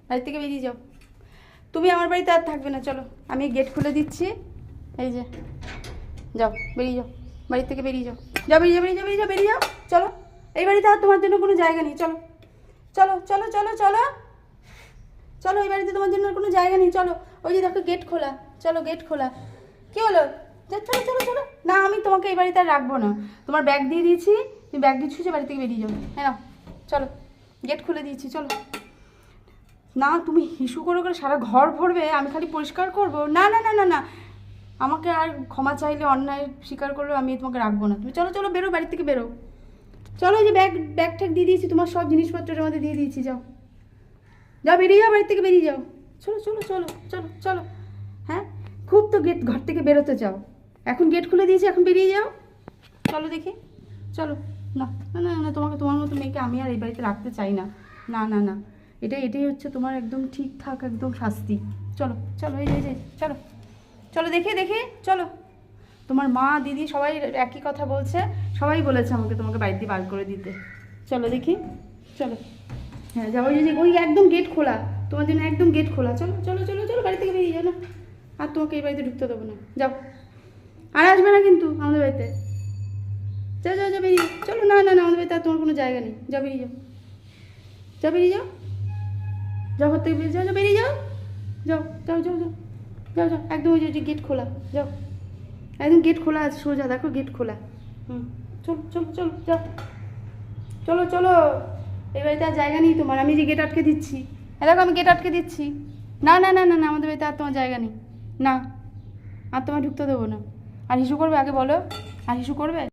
বাড়ি থেকে বেরিয়ে যাও। তুমি আমার বাড়িতে আর থাকবে না, চলো আমি গেট খুলে দিচ্ছি। এই যে যাও, বেরিয়ে যাও, বাড়ি থেকে বেরিয়ে যাও। যাও, বেরিয়ে যাও, বেরিয়ে যাও, বেরিয়ে যাও, বেরিয়ে যাও। চলো, এই বাড়িতে আর তোমার জন্য কোনো জায়গা নেই। চলো চলো চলো চলো চলো চলো, এই বাড়িতে তোমার জন্য কোনো জায়গা নেই। চলো, ওই যে দেখো গেট খোলা। চলো, গেট খোলা। কী হলো? চলো চলো চলো। না, আমি তোমাকে এই বাড়িতে আর রাখবো না। তোমার ব্যাগ দিয়ে দিয়েছি, তুমি ব্যাগ দিয়ে ছুঁচে বাড়ি থেকে বেরিয়ে যাও। হ্যাঁ, চলো, গেট খুলে দিয়েছি, চলো। না, তুমি হিসু করে করে সারা ঘর ভরবে, আমি খালি পরিষ্কার করবো? না না না না না, আমাকে আর ক্ষমা চাইলে, অন্যায় স্বীকার করলেও আমি তোমাকে রাখবো না। তুমি চলো চলো, বেরো, বাড়ি থেকে বেরো। চলো, এই যে ব্যাগ ট্যাগ দিয়ে দিয়েছি, তোমার সব জিনিসপত্রের মধ্যে দিয়ে দিয়েছি। যাও যাও, বেরিয়ে যাও, বাড়ি থেকে বেরিয়ে যাও। চলো চলো চলো চলো চলো। হ্যাঁ, খুব তো ঘর থেকে বেরোতে চাও, এখন গেট খুলে দিয়েছি, এখন বেরিয়ে যাও। চলো দেখি, চলো। না না না না, তোমার মতো মেয়েকে আমি আর এই বাড়িতে রাখতে চাই না। না না না, এটাই হচ্ছে তোমার একদম ঠিকঠাক একদম শাস্তি। চলো চলো, এই যে চলো চলো, দেখি চলো। তোমার মা, দিদি সবাই একই কথা বলছে, সবাই বলেছে আমাকে তোমাকে বাড়ি দিয়ে বার করে দিতে। চলো দেখি, চলো। হ্যাঁ, যাও, ওই একদম গেট খোলা, তোমার জন্য একদম গেট খোলা। চলো চলো চলো চলো, বাড়ি থেকে বেরিয়ে যাও। না, আর তোমাকে এই বাড়িতে ঢুকতে দেবো না। যাও, আর আসবে না কিন্তু আমাদের বাড়িতে। যাও যাও যাও, বেরিয়ে চলো। না না না, আমাদের বাড়িতে আর তোমার কোনো জায়গা নেই। যাও, বেরিয়ে যাও। যাও, বেরিয়ে যাও। যাও, ঘর থেকে বেরিয়ে যাও, যাও, বেরিয়ে যাও। যাও যাও যাও যাও যাও যাও, একদম ওই যে গেট খোলা। যাও, একদম গেট খোলা আছে, সোজা দেখো গেট খোলা। চলো চলো চলো, যাও। চলো চলো, এই বাড়িতে আর জায়গা নেই তোমার। আমি যে গেট আটকে দিচ্ছি, দেখো আমি গেট আটকে দিচ্ছি। না না না না না, আমাদের বাড়িতে আর তোমার জায়গা নেই। না, আর তোমার ঢুকতে দেবো না। আর হিসু করবে আগে বলো, আর হিসু করবে?